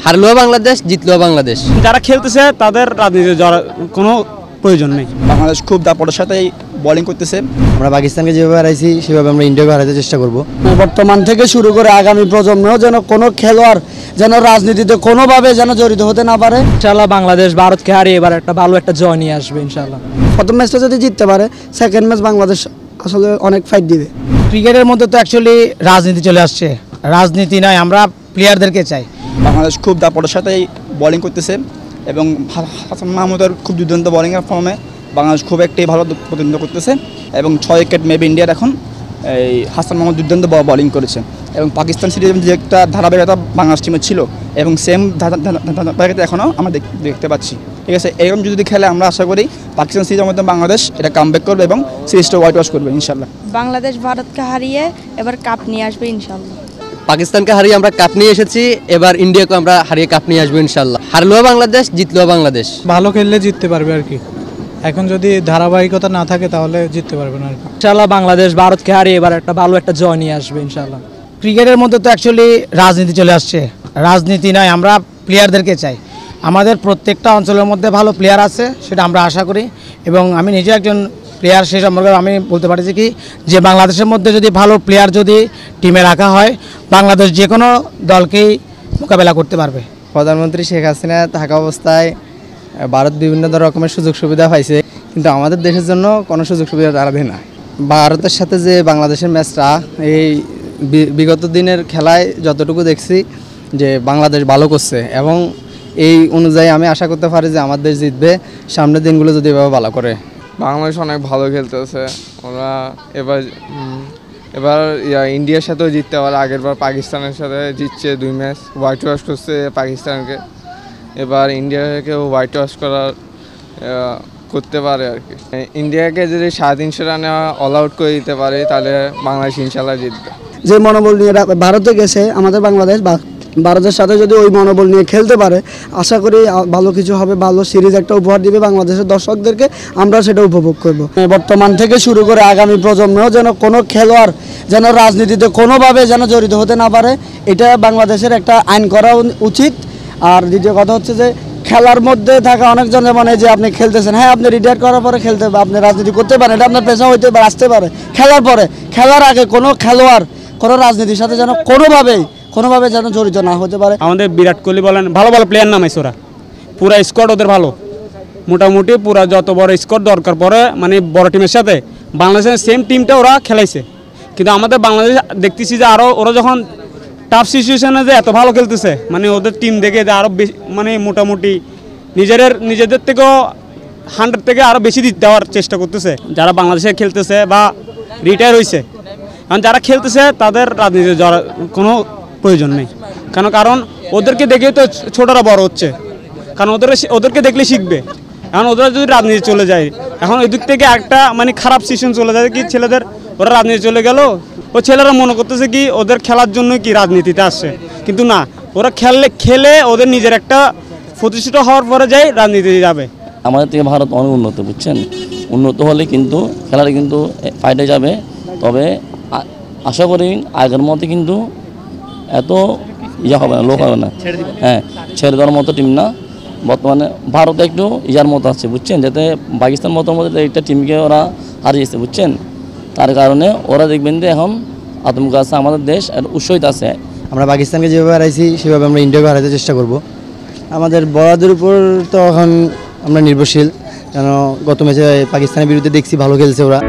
হারলেও বাংলাদেশ, জিতলেও বাংলাদেশ। যারা খেলতেছে তাদের রাজনীতি কোনো প্রয়োজন নেই। বাংলাদেশ খুব দাপটের সাথেই বোলিং করতেছে। আমরা পাকিস্তানকে যেভাবে হারাইছি সেভাবে আমরা ইন্ডিয়াকে হারাতে চেষ্টা করব। বর্তমান থেকে শুরু করে আগামী প্রজন্মেও যেন কোনো খেলোয়াড় যেন রাজনীতিতে কোনোভাবে যেন জড়িত হতে না পারে। ইনশাআল্লাহ বাংলাদেশ ভারতকে হারিয়ে এবার একটা ভালো একটা জয় নিয়ে আসবে ইনশাআল্লাহ। প্রথম ম্যাচটা যদি জিততে পারে, সেকেন্ড ম্যাচ বাংলাদেশ আসলে অনেক ফাইট দিবে। ক্রিকেটের মধ্যে তো অ্যাকচুয়ালি রাজনীতি চলে আসছে। রাজনীতি নয়, আমরা প্লেয়ারদেরকে চাই। বাংলাদেশ খুব দাপটের সাথেই বোলিং করতেছে এবং হাসান মাহমুদের খুব দুর্দান্ত বোলিংয়ের ফর্মে বাংলাদেশ খুব একটি ভালো প্রতিনিধিত্ব করতেছে এবং 6 উইকেট মেবি ইন্ডিয়ার এখন এই হাসান মাহমুদ দুর্দান্ত বোলিং করেছে এবং পাকিস্তান সিরিজের যে একটা ধারাবাহিকতা বাংলাদেশ টিমের ছিল এবং সেম ধারাবাহিকতা এখনও আমরা দেখতে পাচ্ছি। ঠিক আছে, এরকম যদি খেলে আমরা আশা করি পাকিস্তান সিরিজের মধ্যে বাংলাদেশ এটা কামব্যাক করবে এবং সিরিজটা হোয়াইট ওয়াশ করবে ইনশাল্লাহ। বাংলাদেশ ভারতকে হারিয়ে এবার কাপ নিয়ে আসবে ইনশাল্লাহ। পাকিস্তানকে হারিয়ে আমরা কাপ নিয়ে এসেছি, এবার ইন্ডিয়াকে আমরা হারিয়ে কাপ নিয়ে আসবো ইনশাল্লাহ। হারলেও বাংলাদেশ, জিতলেও বাংলাদেশ। ভালো খেললে জিততে পারবে আর কি। এখন যদি ধারাবাহিকতা না থাকে তাহলে জিততে পারবে না আর কি। ইনশাআল্লাহ বাংলাদেশ ভারতকে হারিয়ে এবার একটা ভালো একটা জয় নিয়ে আসবে ইনশাআল্লাহ। ক্রিকেটের মধ্যে তো অ্যাকচুয়ালি রাজনীতি চলে আসছে। রাজনীতি নয়, আমরা প্লেয়ারদেরকে চাই। আমাদের প্রত্যেকটা অঞ্চলের মধ্যে ভালো প্লেয়ার আছে, সেটা আমরা আশা করি এবং আমি নিজে একজন প্লেয়ার, সেই সম্পর্কে আমি বলতে পারছি কি যে বাংলাদেশের মধ্যে যদি ভালো প্লেয়ার যদি টিমে রাখা হয়, বাংলাদেশ যে কোনো দলকেই মোকাবেলা করতে পারবে। প্রধানমন্ত্রী শেখ হাসিনা থাকা অবস্থায় ভারত বিভিন্ন রকমের সুযোগ সুবিধা পাইছে, কিন্তু আমাদের দেশের জন্য কোনো সুযোগ সুবিধা তারা দেয় না। ভারতের সাথে যে বাংলাদেশের ম্যাচটা এই বিগত দিনের খেলায় যতটুকু দেখছি যে বাংলাদেশ ভালো করছে এবং এই অনুযায়ী আমি আশা করতে পারি যে আমাদের দেশ জিতবে সামনের দিনগুলো যদি এভাবে ভালো করে। বাংলাদেশ অনেক ভালো খেলতেছে। ওরা এবার ইন্ডিয়ার সাথেও জিততে পারে। আগেরবার পাকিস্তানের সাথে জিতছে 2 ম্যাচ, হোয়াইট ওয়াশ করছে পাকিস্তানকে। এবার ইন্ডিয়াকেও হোয়াইট ওয়াশ করতে পারে আর কি। ইন্ডিয়াকে যদি 350 রানে অল আউট করে দিতে পারে তাহলে বাংলাদেশ ইনশাল্লাহ জিতবে। যে মনোবল নিয়ে ভারতে গেছে আমাদের বাংলাদেশ, ভারতের সাথে যদি ওই মনোবল নিয়ে খেলতে পারে, আশা করি ভালো কিছু হবে, ভালো সিরিজ একটা উপহার দিবে বাংলাদেশের দর্শকদেরকে, আমরা সেটা উপভোগ করব। বর্তমান থেকে শুরু করে আগামী প্রজন্মেও যেন কোনো খেলোয়াড় যেন রাজনীতিতে কোনোভাবে যেন জড়িত হতে না পারে, এটা বাংলাদেশের একটা আইন করা উচিত। আর দ্বিতীয় কথা হচ্ছে যে খেলার মধ্যে থাকা অনেকজন, যেমন এই যে আপনি খেলতেছেন, হ্যাঁ আপনি রিটায়ার করার পরে খেলতে আপনি রাজনীতি করতে পারেন, এটা আপনার পেশা হইতে পারে, আসতে পারে। খেলার পরে, খেলার আগে কোনো খেলোয়াড় কোনো রাজনীতির সাথে যেন কোনোভাবে যেন জড়িত না হতে পারে। আমাদের বিরাট কোহলি বলেন, ভালো ভালো প্লেয়ার নামাইছে ওরা, পুরা স্কোয়াড ওদের ভালো, মোটামুটি পুরা যত বড় স্কোয়াড দরকার পড়ে মানে বড় টিমের সাথে বাংলাদেশের সেম টিমটা ওরা খেলাইছে। কিন্তু আমাদের বাংলাদেশ দেখতেছি যে আরও ওরা যখন টাফ সিচুয়েশনে যে এত ভালো খেলতেছে, মানে ওদের টিম দেখে যে আরও বেশি মানে মোটামুটি নিজেদের থেকেও 100 থেকে আরও বেশি দেওয়ার চেষ্টা করতেছে যারা বাংলাদেশে খেলতেছে বা রিটায়ার হয়েছে। কারণ যারা খেলতেছে তাদের রাজনীতি কোনো প্রয়োজন নেই, কারণ ওদেরকে দেখে তো ছোটরা বড় হচ্ছে, কারণ ওদেরকে দেখলে শিখবে। এখন ওদের যদি রাজনীতি চলে যায়, এখন ওই দিক থেকে একটা মানে খারাপ সিচুয়েশন চলে যায় কি ছেলেদের, ওরা রাজনীতি চলে গেল, ও ছেলেরা মনে করতেছে কি ওদের খেলার জন্য কি রাজনীতিতে আসছে, কিন্তু না, ওরা খেলে ওদের নিজের একটা প্রতিষ্ঠিত হওয়ার পরে যায় রাজনীতিতে যাবে। আমাদের থেকে ভারত অনেক উন্নত, বুঝছেন, উন্নত হলে কিন্তু খেলাটা কিন্তু ফাইটে যাবে। তবে আশা করি আগের মতো কিন্তু এত হবে না, লোক হবে না, হ্যাঁ ছেড়ে দেওয়ার মতো টিম না। বর্তমানে ভারত একটু মতো আছে, বুঝছেন, যাতে পাকিস্তান মতো একটা টিমকে ওরা হারিয়েছে, বুঝছেন। তার কারণে ওরা দেখবেন যে এখন আতঙ্ক আছে, আমাদের দেশ উৎসাহিত আছে। আমরা পাকিস্তানকে যেভাবে হারাইছি সেভাবে আমরা ইন্ডিয়াকে হারাতে চেষ্টা করব। আমাদের বড়দের উপর তো এখন আমরা নির্ভরশীল, কেন গত ম্যাচে পাকিস্তানের বিরুদ্ধে দেখছি ভালো খেলছে ওরা।